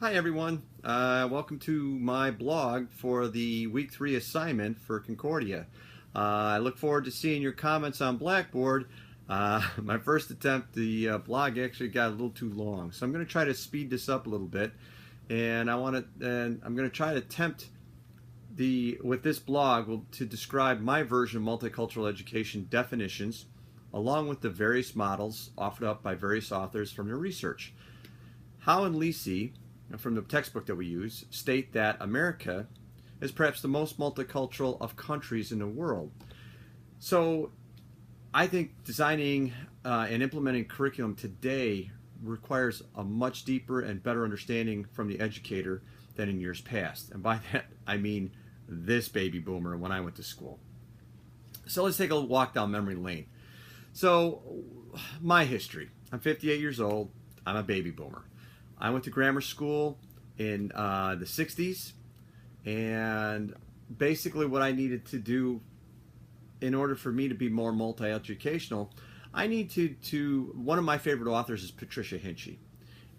Hi everyone, welcome to my blog for the week 3 assignment for Concordia. I look forward to seeing your comments on Blackboard. My first attempt, the blog actually got a little too long, so I'm going to try to speed this up a little bit, and I'm going to try to attempt with this blog to describe my version of multicultural education definitions, along with the various models offered up by various authors from their research. Howe and Lisi, from the textbook that we use, state that America is perhaps the most multicultural of countries in the world. So I think designing and implementing curriculum today requires a much deeper and better understanding from the educator than in years past. And by that, I mean this baby boomer when I went to school. So let's take a walk down memory lane. So, my history. I'm 58 years old. I'm a baby boomer. I went to grammar school in the 60s, and basically what I needed to do in order for me to be more multi-educational, I need one of my favorite authors is Patricia Hinchy,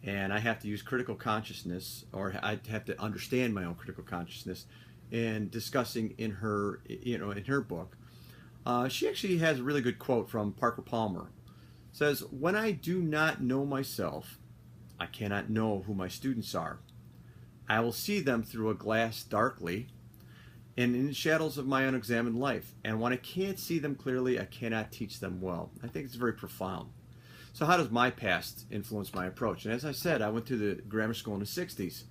and I have to use critical consciousness, or I have to understand my own critical consciousness in discussing in her, in her book. She actually has a really good quote from Parker Palmer. It says, "When I do not know myself, I cannot know who my students are. I will see them through a glass darkly and in the shadows of my unexamined life. And when I can't see them clearly, I cannot teach them well." I think it's very profound. So how does my past influence my approach? And as I said, I went to the grammar school in the 60s,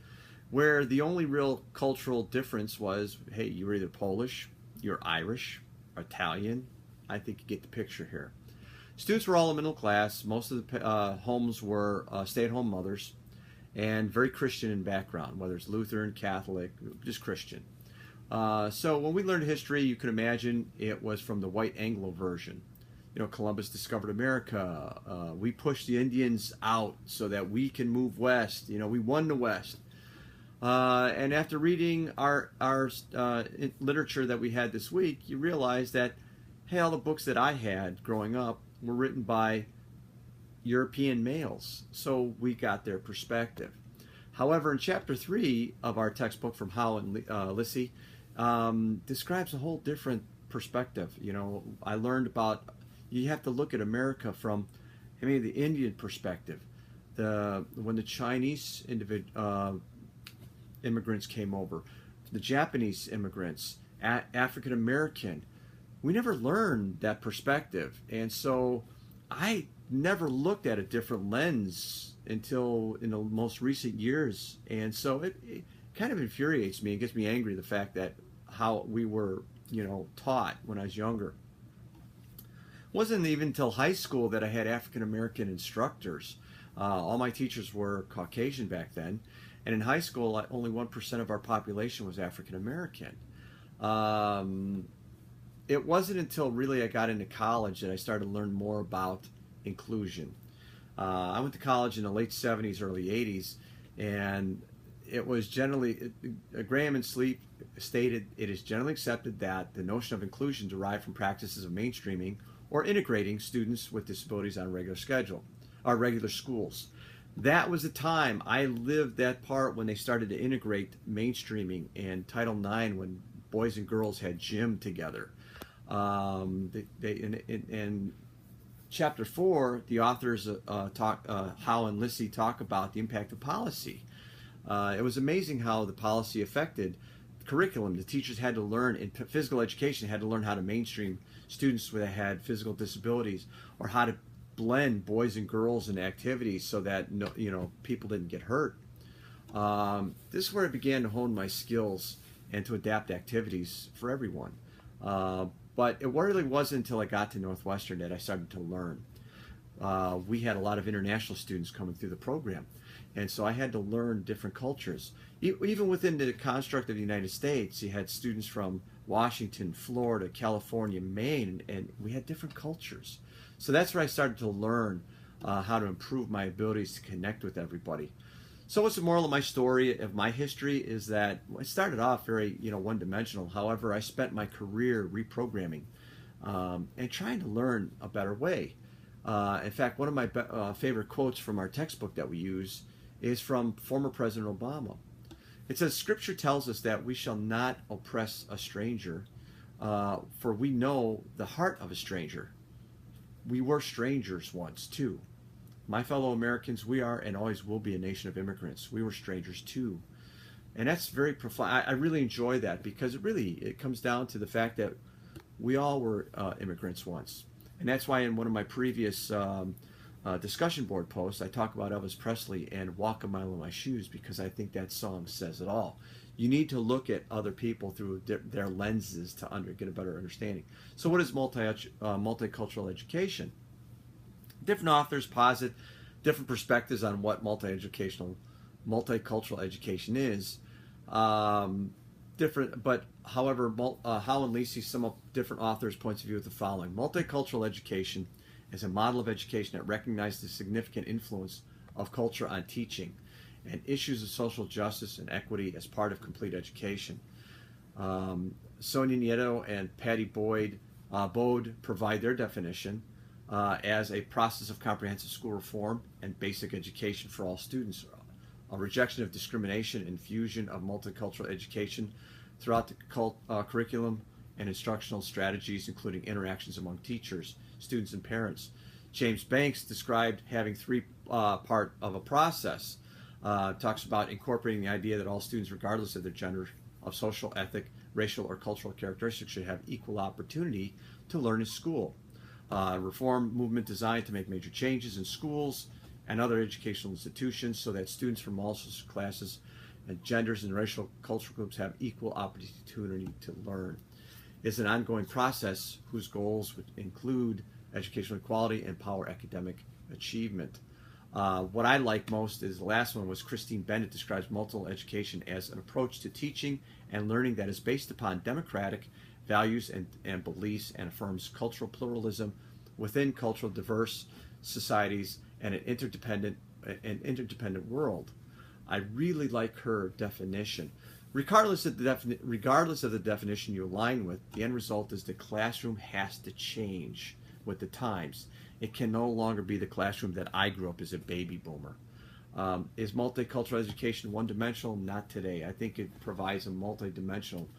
where the only real cultural difference was, hey, you're either Polish, you're Irish, or Italian. I think you get the picture here. Students were all in middle class. Most of the homes were stay-at-home mothers and very Christian in background, whether it's Lutheran, Catholic, just Christian. So when we learned history, you can imagine it was from the white Anglo version. Columbus discovered America. We pushed the Indians out so that we can move west. We won the West. And after reading our literature that we had this week, you realize that, hey, all the books that I had growing up were written by European males, so we got their perspective. However, in chapter 3 of our textbook from Howe and Lisi, describes a whole different perspective. I learned about, you have to look at America from the Indian perspective. When the Chinese immigrants came over, the Japanese immigrants, African American, we never learned that perspective. And so I never looked at a different lens until in the most recent years. And so it kind of infuriates me. It gets me angry, the fact that how we were, taught when I was younger. It wasn't even until high school that I had African American instructors. All my teachers were Caucasian back then. And in high school, only 1% of our population was African American. It wasn't until really I got into college that I started to learn more about inclusion. I went to college in the late 70s, early 80s, and it was generally, Graham and Sleep stated, it is generally accepted that the notion of inclusion derived from practices of mainstreaming or integrating students with disabilities on a regular schedule, or regular schools. That was the time I lived that part when they started to integrate mainstreaming and Title IX, when boys and girls had gym together. In chapter 4, the authors Howe and Lisi talk about the impact of policy. It was amazing how the policy affected curriculum. The teachers had to learn, in physical education, had to learn how to mainstream students that had physical disabilities, or how to blend boys and girls in activities so that people didn't get hurt. This is where I began to hone my skills and to adapt activities for everyone. But it really wasn't until I got to Northwestern that I started to learn. We had a lot of international students coming through the program, and so I had to learn different cultures. Even within the construct of the United States, you had students from Washington, Florida, California, Maine, and we had different cultures. So that's where I started to learn how to improve my abilities to connect with everybody. So what's the moral of my story, of my history, is that I started off very, one-dimensional. However, I spent my career reprogramming and trying to learn a better way. In fact, one of my favorite quotes from our textbook that we use is from former President Obama. It says, Scripture tells us that we shall not oppress a stranger, for we know the heart of a stranger. We were strangers once, too. My fellow Americans, we are and always will be a nation of immigrants. We were strangers, too. And that's very profound. I really enjoy that, because it comes down to the fact that we all were immigrants once. And that's why in one of my previous discussion board posts, I talk about Elvis Presley and Walk a Mile in My Shoes, because I think that song says it all. You need to look at other people through their lenses to get a better understanding. So what is multicultural education? Different authors posit different perspectives on what multicultural education is. Different, but however, Howe and Lisi sum up different authors' points of view with the following. Multicultural education is a model of education that recognizes the significant influence of culture on teaching and issues of social justice and equity as part of complete education. Sonia Nieto and Patty Bode provide their definition as a process of comprehensive school reform and basic education for all students, a rejection of discrimination, and fusion of multicultural education throughout the curriculum and instructional strategies, including interactions among teachers, students, and parents. James Banks described having three-part of a process. Talks about incorporating the idea that all students, regardless of their gender, of social, ethnic, racial, or cultural characteristics, should have equal opportunity to learn in school. Reform movement designed to make major changes in schools and other educational institutions so that students from all social classes and genders and racial cultural groups have equal opportunity to learn. It's an ongoing process whose goals would include educational equality and empower academic achievement. What I like most is the last one was Christine Bennett describes multicultural education as an approach to teaching and learning that is based upon democratic values and beliefs and affirms cultural pluralism within cultural diverse societies and an interdependent world. I really like her definition. Regardless of the definition you align with, the end result is the classroom has to change with the times. It can no longer be the classroom that I grew up as a baby boomer. Is multicultural education one-dimensional? Not today. I think it provides a multi-dimensional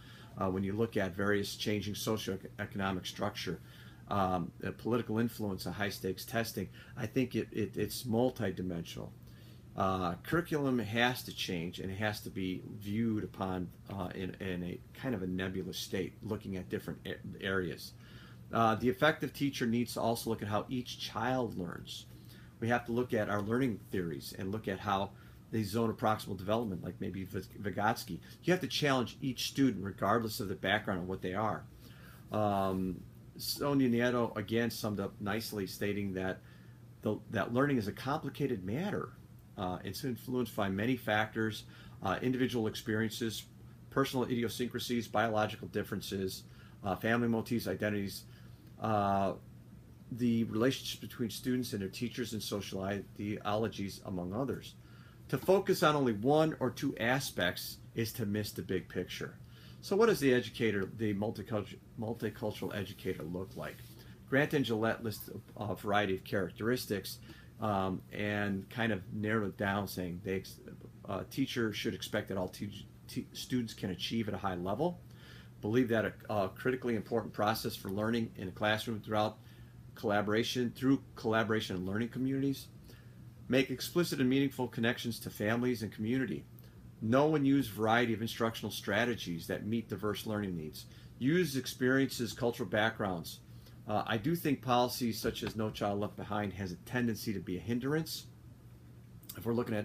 when you look at various changing socioeconomic structure, political influence, and high-stakes testing. I think it's multi-dimensional. Curriculum has to change, and it has to be viewed upon in a kind of a nebulous state, looking at different areas. The effective teacher needs to also look at how each child learns. We have to look at our learning theories and look at how the zone of proximal development, like maybe Vygotsky. You have to challenge each student regardless of the background and what they are. Sonia Nieto again summed up nicely, stating that that learning is a complicated matter. It's influenced by many factors, individual experiences, personal idiosyncrasies, biological differences, family motifs, identities, the relationships between students and their teachers, and social ideologies, among others. To focus on only one or two aspects is to miss the big picture. So what does the multicultural educator look like? Grant and Gillette list a variety of characteristics and kind of narrowed it down, saying teacher should expect that all students can achieve at a high level, believe that a critically important process for learning in a classroom through collaboration and learning communities, make explicit and meaningful connections to families and community, know and use a variety of instructional strategies that meet diverse learning needs, use experiences, cultural backgrounds. I do think policies such as No Child Left Behind has a tendency to be a hindrance if we're looking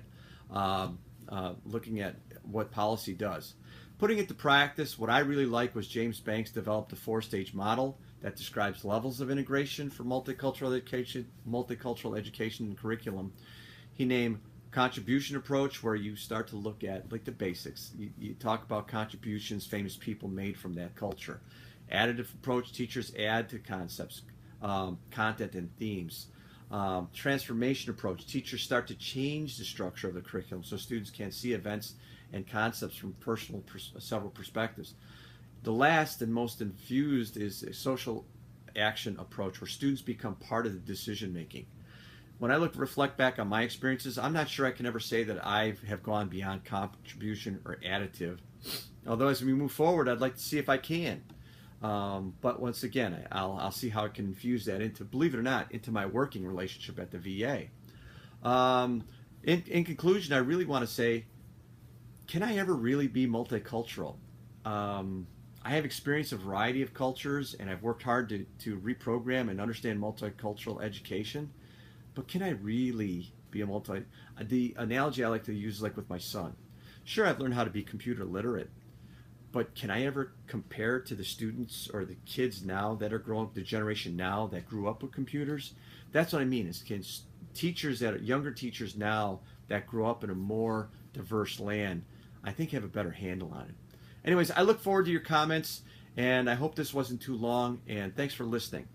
at what policy does. Putting it to practice, what I really like was James Banks developed a 4-stage model that describes levels of integration for multicultural education and curriculum. He named contribution approach, where you start to look at like the basics. You talk about contributions famous people made from that culture. Additive approach, teachers add to concepts, content, and themes. Transformation approach, teachers start to change the structure of the curriculum so students can see events and concepts from several perspectives. The last and most infused is a social action approach, where students become part of the decision making. when I reflect back on my experiences, I'm not sure I can ever say that I have gone beyond contribution or additive. Although as we move forward, I'd like to see if I can. But once again, I'll see how I can infuse that into, believe it or not, into my working relationship at the VA. In conclusion, I really want to say, can I ever really be multicultural? I have experienced a variety of cultures, and I've worked hard to reprogram and understand multicultural education. But can I really be a The analogy I like to use is like with my son. Sure, I've learned how to be computer literate, but can I ever compare to the students or the kids now that are growing up, the generation now that grew up with computers? That's what I mean. Is can teachers that are younger teachers now that grow up in a more diverse land, I think have a better handle on it. Anyways, I look forward to your comments, and I hope this wasn't too long, and thanks for listening.